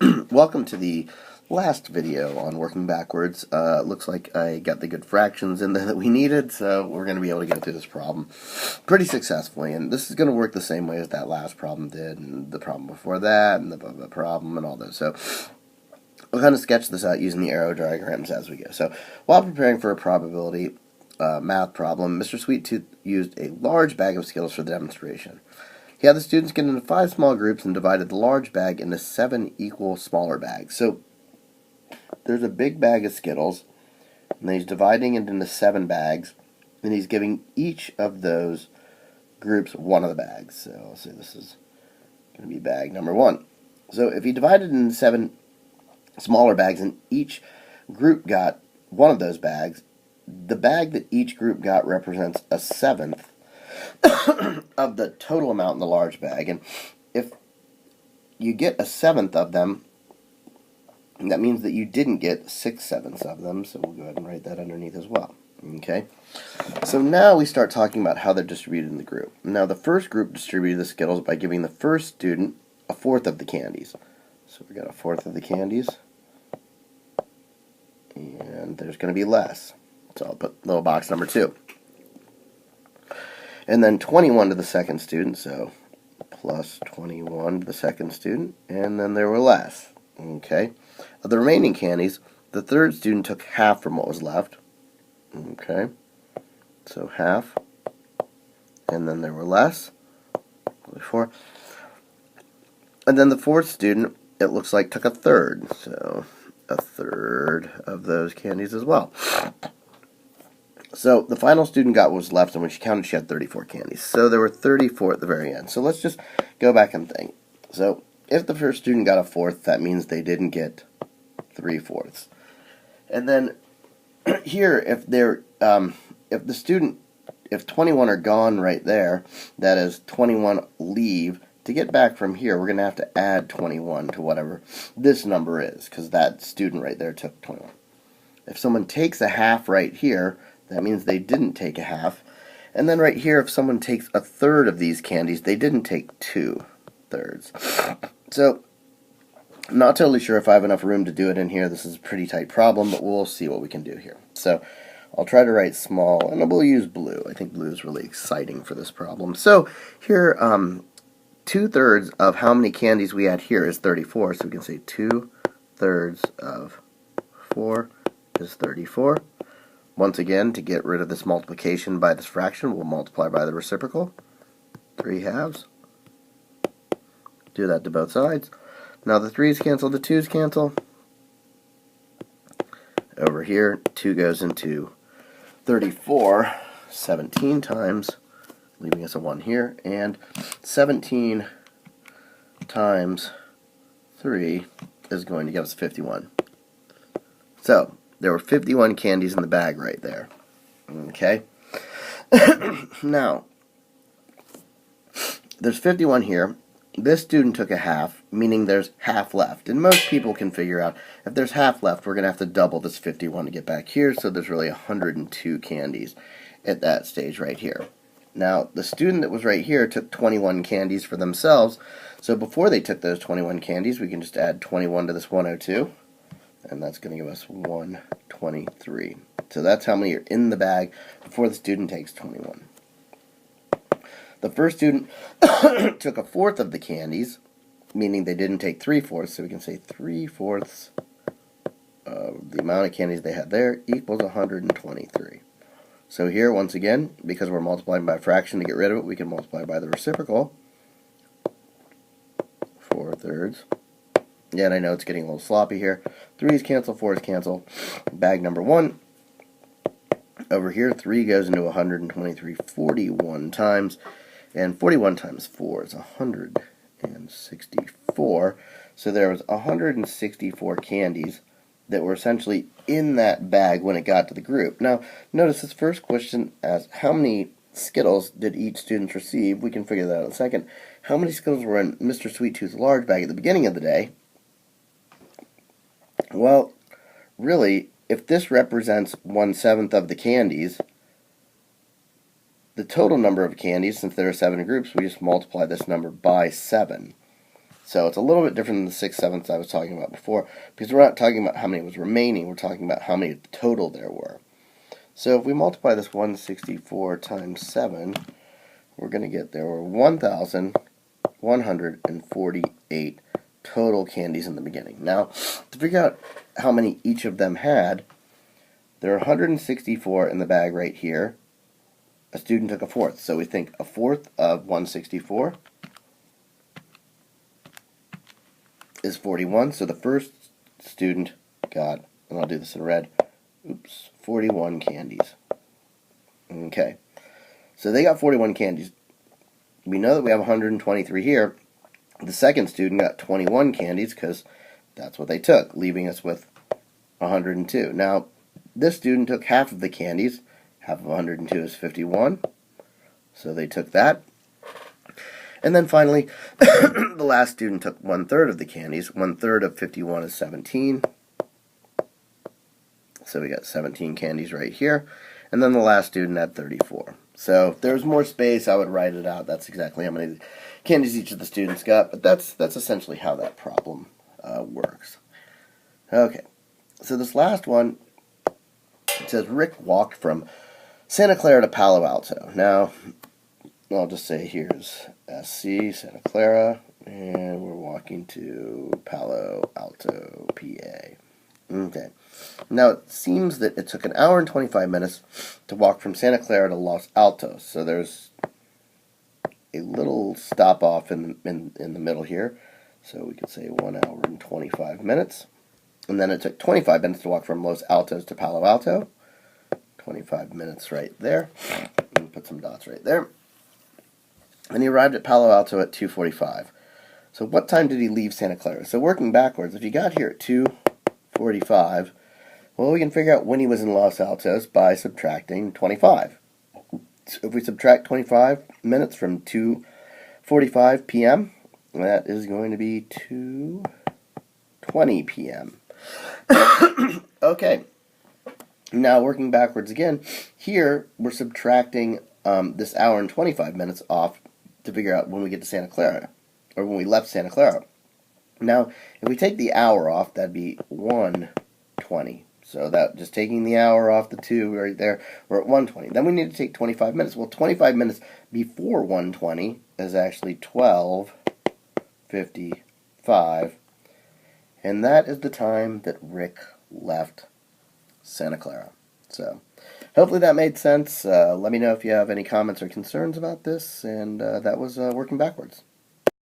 Welcome to the last video on working backwards. Looks like I got the good fractions in there that we needed, so we're going to be able to get through this problem pretty successfully. And this is going to work the same way as that last problem did, and the problem before that, and the problem, and all those. So we'll kind of sketch this out using the arrow diagrams as we go. So while preparing for a probability math problem, Mr. Sweettooth used a large bag of Skittles for the demonstration. He had the students get into 5 small groups and divided the large bag into 7 equal smaller bags. So there's a big bag of Skittles, and then he's dividing it into 7 bags, and he's giving each of those groups one of the bags. So I'll say this is going to be bag number 1. So if he divided it into 7 smaller bags and each group got one of those bags, the bag that each group got represents a 7th of the total amount in the large bag. And if you get a 7th of them, that means that you didn't get 6/7 of them, so we'll go ahead and write that underneath as well. Okay, so now we start talking about how they're distributed in the group. Now the first group distributed the Skittles by giving the first student a 1/4 of the candies. So we got a 1/4 of the candies, and there's going to be less. So I'll put little box number 2. And then 21 to the second student, so plus 21 to the second student, and then there were less. Okay. Of the remaining candies, the third student took half from what was left. Okay. So half, and then there were less. 4. And then the fourth student, it looks like, took a third, so a third of those candies as well. So the final student got what was left, and when she counted, she had 34 candies. So there were 34 at the very end. So let's just go back and think. So if the first student got a 1/4, that means they didn't get 3/4. And then here, if 21 are gone right there, that is 21 leave. To get back from here, we're going to have to add 21 to whatever this number is, because that student right there took 21. If someone takes a half right here, that means they didn't take a half. And then right here, if someone takes a third of these candies, they didn't take 2/3. So, I'm not totally sure if I have enough room to do it in here. This is a pretty tight problem, but we'll see what we can do here. So, I'll try to write small, and we'll use blue. I think blue is really exciting for this problem. So, here, 2/3 of how many candies we had here is 34. So we can say 2/3 of 4 is 34. Once again, to get rid of this multiplication by this fraction, we'll multiply by the reciprocal. 3/2. Do that to both sides. Now the 3's cancel, the 2's cancel. Over here, 2 goes into 34 17 times, leaving us a 1 here. And 17 times 3 is going to give us 51. So, there were 51 candies in the bag right there. Okay? Now, there's 51 here. This student took a half, meaning there's half left. And most people can figure out, if there's half left, we're going to have to double this 51 to get back here. So there's really 102 candies at that stage right here. Now, the student that was right here took 21 candies for themselves. So before they took those 21 candies, we can just add 21 to this 102. And that's going to give us 123. So that's how many are in the bag before the student takes 21. The first student took a 1/4 of the candies, meaning they didn't take 3/4. So we can say 3/4 of the amount of candies they had there equals 123. So here, once again, because we're multiplying by a fraction to get rid of it, we can multiply by the reciprocal. 4/3. Yeah, and I know it's getting a little sloppy here. 3's cancel, 4's cancel. Bag number 1. Over here, 3 goes into 123 41 times. And 41 times 4 is 164. So there was 164 candies that were essentially in that bag when it got to the group. Now, notice this first question asks, how many Skittles did each student receive? We can figure that out in a second. How many Skittles were in Mr. Sweettooth's large bag at the beginning of the day? Well, really, if this represents 1/7 of the candies, the total number of candies, since there are 7 groups, we just multiply this number by 7. So it's a little bit different than the 6/7 I was talking about before, because we're not talking about how many was remaining, we're talking about how many total there were. So if we multiply this 164 times 7, we're going to get there were 1,148 total candies in the beginning. Now, to figure out how many each of them had, there are 164 in the bag right here. A student took a fourth, so we think a fourth of 164 is 41, so the first student got, and I'll do this in red, 41 candies. Okay, so they got 41 candies. We know that we have 123 here. The second student got 21 candies because that's what they took, leaving us with 102. Now, this student took half of the candies. Half of 102 is 51, so they took that. And then finally, the last student took 1/3 of the candies. 1/3 of 51 is 17. So we got 17 candies right here. And then the last student had 34. So if there's more space, I would write it out. That's exactly how many candies each of the students got. But that's essentially how that problem works. Okay, so this last one, it says Rick walked from Santa Clara to Palo Alto. Now, I'll just say here's SC, Santa Clara, and we're walking to Palo Alto, PA. Okay. Now, it seems that it took 1 hour and 25 minutes to walk from Santa Clara to Los Altos. So there's a little stop off in the middle here. So we could say 1 hour and 25 minutes. And then it took 25 minutes to walk from Los Altos to Palo Alto. 25 minutes right there. And put some dots right there. And he arrived at Palo Alto at 2:45. So what time did he leave Santa Clara? So working backwards, if he got here at 2:45, well, we can figure out when he was in Los Altos by subtracting 25. So if we subtract 25 minutes from 2:45 p.m., that is going to be 2:20 p.m. Okay. Now, working backwards again, here we're subtracting this hour and 25 minutes off to figure out when we get to Santa Clara, or when we left Santa Clara. Now, if we take the hour off, that'd be 1:20. So that just taking the hour off the 2 right there, we're at 1:20. Then we need to take 25 minutes. Well, 25 minutes before 1:20 is actually 12:55, and that is the time that Rick left Santa Clara. So, hopefully that made sense. Let me know if you have any comments or concerns about this, and that was Working Backwards.